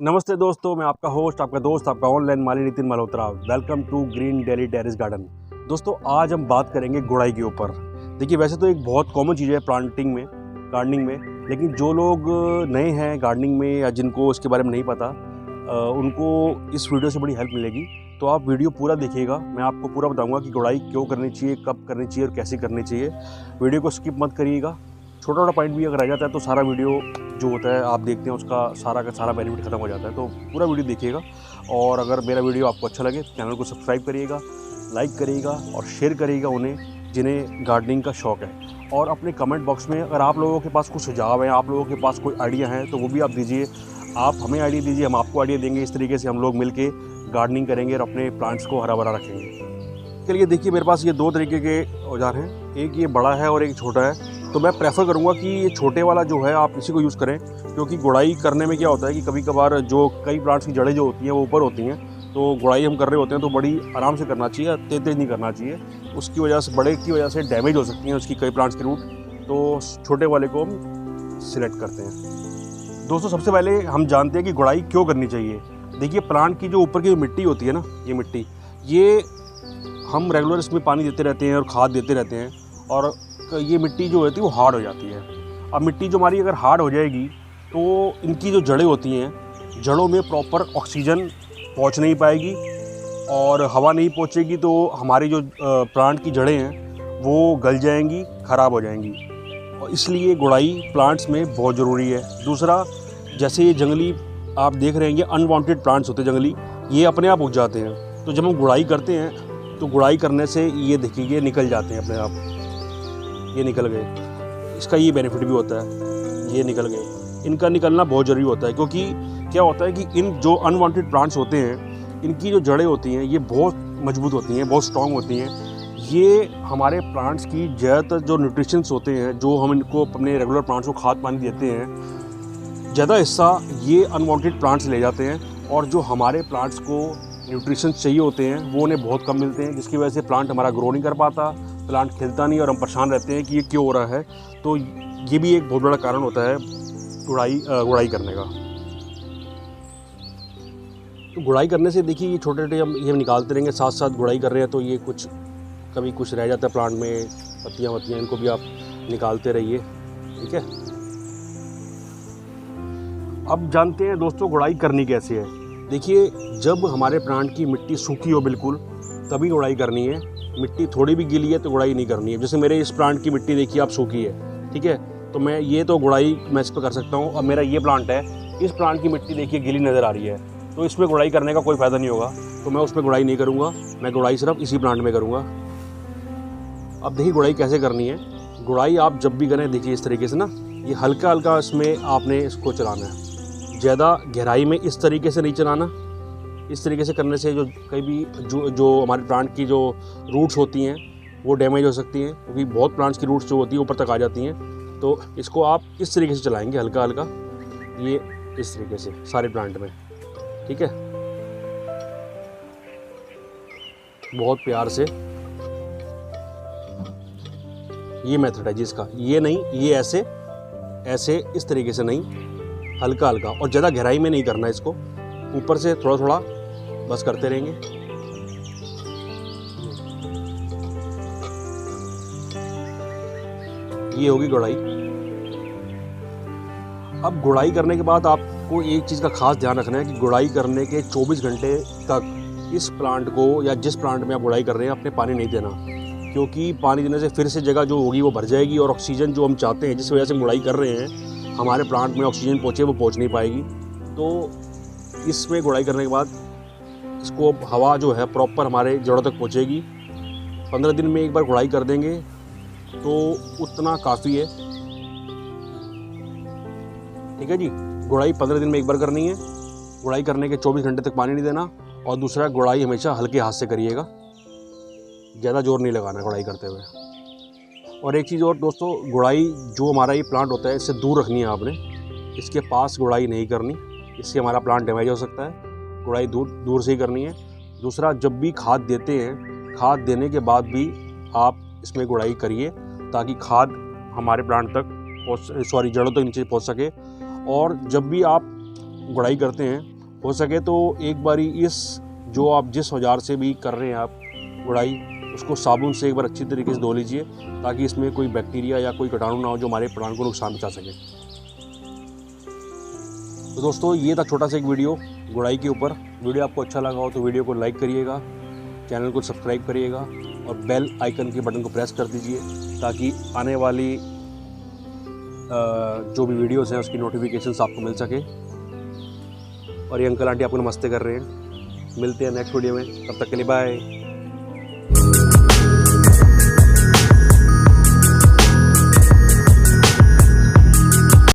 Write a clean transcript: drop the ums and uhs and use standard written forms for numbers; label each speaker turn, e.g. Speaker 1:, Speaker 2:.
Speaker 1: नमस्ते दोस्तों, मैं आपका होस्ट, आपका दोस्त, आपका ऑनलाइन माली Nitin Malhotra. Welcome to green daily terrace garden. दोस्तों, आज हम बात करेंगे गुड़ाई के ऊपर। देखिए, वैसे तो एक बहुत कॉमन चीज़ है गार्डनिंग में, लेकिन जो लोग नए हैं गार्डनिंग में या जिनको इसके बारे में नहीं पता, उनको इस वीडियो से बड़ी हेल्प मिलेगी। तो आप वीडियो पूरा देखिएगा, मैं आपको पूरा बताऊँगा कि गुड़ाई क्यों करनी चाहिए, कब करनी चाहिए और कैसे करनी चाहिए। वीडियो को स्किप मत करिएगा। छोटा छोटा पॉइंट भी अगर रह जाता है तो सारा वीडियो जो होता है आप देखते हैं उसका सारा का सारा बेनिफिट ख़त्म हो जाता है। तो पूरा वीडियो देखिएगा, और अगर मेरा वीडियो आपको अच्छा लगे तो चैनल को सब्सक्राइब करिएगा, लाइक करिएगा और शेयर करिएगा उन्हें जिन्हें गार्डनिंग का शौक़ है। और अपने कमेंट बॉक्स में अगर आप लोगों के पास कुछ सुझाव हैं, आप लोगों के पास कोई आइडिया है तो वो भी आप दीजिए। आप हमें आइडिया दीजिए, हम आपको आइडिया देंगे। इस तरीके से हम लोग मिल के गार्डनिंग करेंगे और अपने प्लांट्स को हरा भरा रखेंगे। चलिए देखिए, मेरे पास ये दो तरीके के औजार हैं, एक ये बड़ा है और एक छोटा है। तो मैं प्रेफर करूँगा कि ये छोटे वाला जो है आप इसी को यूज़ करें, क्योंकि गुड़ाई करने में क्या होता है कि कभी कभार जो कई प्लांट्स की जड़ें जो होती हैं वो ऊपर होती हैं, तो गुड़ाई हम कर रहे होते हैं तो बड़ी आराम से करना चाहिए, तेज़ तेज़ नहीं करना चाहिए। उसकी वजह से बड़े की वजह से डैमेज हो सकती हैं उसकी कई प्लांट्स की रूट। तो छोटे वाले को हम सिलेक्ट करते हैं। दोस्तों, सबसे पहले हम जानते हैं कि गुड़ाई क्यों करनी चाहिए। देखिए, प्लांट की जो ऊपर की मिट्टी होती है ना, ये मिट्टी, ये हम रेगुलर इसमें पानी देते रहते हैं और खाद देते रहते हैं, और ये मिट्टी जो होती है वो हार्ड हो जाती है। अब मिट्टी जो हमारी अगर हार्ड हो जाएगी तो इनकी जो जड़ें होती हैं, जड़ों में प्रॉपर ऑक्सीजन पहुंच नहीं पाएगी, और हवा नहीं पहुंचेगी तो हमारी जो प्लांट की जड़ें हैं वो गल जाएंगी, ख़राब हो जाएंगी। और इसलिए गुड़ाई प्लांट्स में बहुत ज़रूरी है। दूसरा, जैसे ये जंगली आप देख रहे हैं, ये अनवांटेड प्लांट्स होते हैं जंगली, ये अपने आप उग जाते हैं। तो जब हम गुड़ाई करते हैं तो गुड़ाई करने से ये देखिए ये निकल जाते हैं अपने आप, ये निकल गए। इसका ये बेनिफिट भी होता है, ये निकल गए। इनका निकलना बहुत ज़रूरी होता है, क्योंकि क्या होता है कि इन जो अनवांटेड प्लांट्स होते हैं, इनकी जो जड़ें होती हैं ये बहुत मजबूत होती हैं, बहुत स्ट्रॉन्ग होती हैं। ये हमारे प्लांट्स की ज़्यादातर जो न्यूट्रिशंस होते हैं, जो हम इनको अपने रेगुलर प्लांट्स को खाद पानी देते हैं, ज़्यादा हिस्सा ये अनवांटेड प्लांट्स ले जाते हैं, और जो हमारे प्लांट्स को न्यूट्रिशन चाहिए होते हैं वो उन्हें बहुत कम मिलते हैं, जिसकी वजह से प्लांट हमारा ग्रो नहीं कर पाता, प्लांट खिलता नहीं, और हम परेशान रहते हैं कि ये क्यों हो रहा है। तो ये भी एक बहुत बड़ा कारण होता है गुड़ाई करने का। तो गुड़ाई करने से देखिए ये छोटे छोटे हम निकालते रहेंगे, साथ साथ गुड़ाई कर रहे हैं तो ये कभी कुछ रह जाता है प्लांट में, पत्तियाँ, इनको भी आप निकालते रहिए, ठीक है। अब जानते हैं दोस्तों गुड़ाई करनी कैसे है। देखिए, जब हमारे प्लांट की मिट्टी सूखी हो बिल्कुल, तभी गुड़ाई करनी है। मिट्टी थोड़ी भी गीली है तो गुड़ाई नहीं करनी है। जैसे मेरे इस प्लांट की मिट्टी देखिए आप सूखी है, ठीक है, तो मैं ये तो गुड़ाई मैं इस पर कर सकता हूँ। अब मेरा ये प्लांट है, इस प्लांट की मिट्टी देखिए गीली नज़र आ रही है, तो इसमें गुड़ाई करने का कोई फ़ायदा नहीं होगा, तो मैं उसमें गुड़ाई नहीं करूँगा। मैं गुड़ाई सिर्फ इसी प्लांट में करूँगा। अब देखिए गुड़ाई कैसे करनी है। गुड़ाई आप जब भी करें, देखिए इस तरीके से ना, ये हल्का हल्का इसमें आपने इसको चलाना है, ज़्यादा गहराई में इस तरीके से नहीं चलाना। इस तरीके से करने से जो कई भी जो हमारे प्लांट की जो रूट्स होती हैं वो डैमेज हो सकती हैं, क्योंकि बहुत प्लांट्स की रूट्स जो होती हैं ऊपर तक आ जाती हैं। तो इसको आप इस तरीके से चलाएंगे हल्का हल्का, ये इस तरीके से सारे प्लांट में, ठीक है, बहुत प्यार से। ये मेथड है जिसका, ये नहीं, ये ऐसे ऐसे इस तरीके से नहीं, हल्का हल्का, और ज़्यादा गहराई में नहीं करना इसको, ऊपर से थोड़ा थोड़ा बस करते रहेंगे। ये होगी गुड़ाई। अब गुड़ाई करने के बाद आपको एक चीज़ का खास ध्यान रखना है कि गुड़ाई करने के 24 घंटे तक इस प्लांट को या जिस प्लांट में आप गुड़ाई कर रहे हैं अपने पानी नहीं देना, क्योंकि पानी देने से फिर से जगह जो होगी वो भर जाएगी, और ऑक्सीजन जो हम चाहते हैं, जिस वजह से गुड़ाई कर रहे हैं, हमारे प्लांट में ऑक्सीजन पहुँचे, वो पहुँच नहीं पाएगी। तो इसमें गुड़ाई करने के बाद इसको हवा जो है प्रॉपर हमारे जड़ों तक पहुँचेगी। 15 दिन में एक बार गुड़ाई कर देंगे तो उतना काफ़ी है, ठीक है जी। गुड़ाई 15 दिन में एक बार करनी है। गुड़ाई करने के 24 घंटे तक पानी नहीं देना, और दूसरा, गुड़ाई हमेशा हल्के हाथ से करिएगा, ज़्यादा जोर नहीं लगाना गुड़ाई करते हुए। और एक चीज़ और दोस्तों, गुड़ाई जो हमारा ये प्लांट होता है इससे दूर रखनी है आपने, इसके पास गुड़ाई नहीं करनी, इससे हमारा प्लांट डैमेज हो सकता है। गुड़ाई दूर से ही करनी है। दूसरा, जब भी खाद देते हैं, खाद देने के बाद भी आप इसमें गुड़ाई करिए, ताकि खाद हमारे प्लांट तक जड़ों तक नीचे पहुंच सके। और जब भी आप गुड़ाई करते हैं हो सके तो एक बारी इस जो आप जिस औजार से भी कर रहे हैं आप गुड़ाई, उसको साबुन से एक बार अच्छी तरीके से धो लीजिए, ताकि इसमें कोई बैक्टीरिया या कोई कीटाणु ना हो जो हमारे प्लांट को नुकसान पहुंचा सके। तो दोस्तों ये था छोटा सा एक वीडियो गुड़ाई के ऊपर। वीडियो आपको अच्छा लगा हो तो वीडियो को लाइक करिएगा, चैनल को सब्सक्राइब करिएगा और बेल आइकन के बटन को प्रेस कर दीजिए, ताकि आने वाली जो भी वीडियोस हैं उसकी नोटिफिकेशंस आपको मिल सके। और ये अंकल आंटी आपको नमस्ते कर रहे हैं। मिलते हैं नेक्स्ट वीडियो में, तब तक के लिए बाय।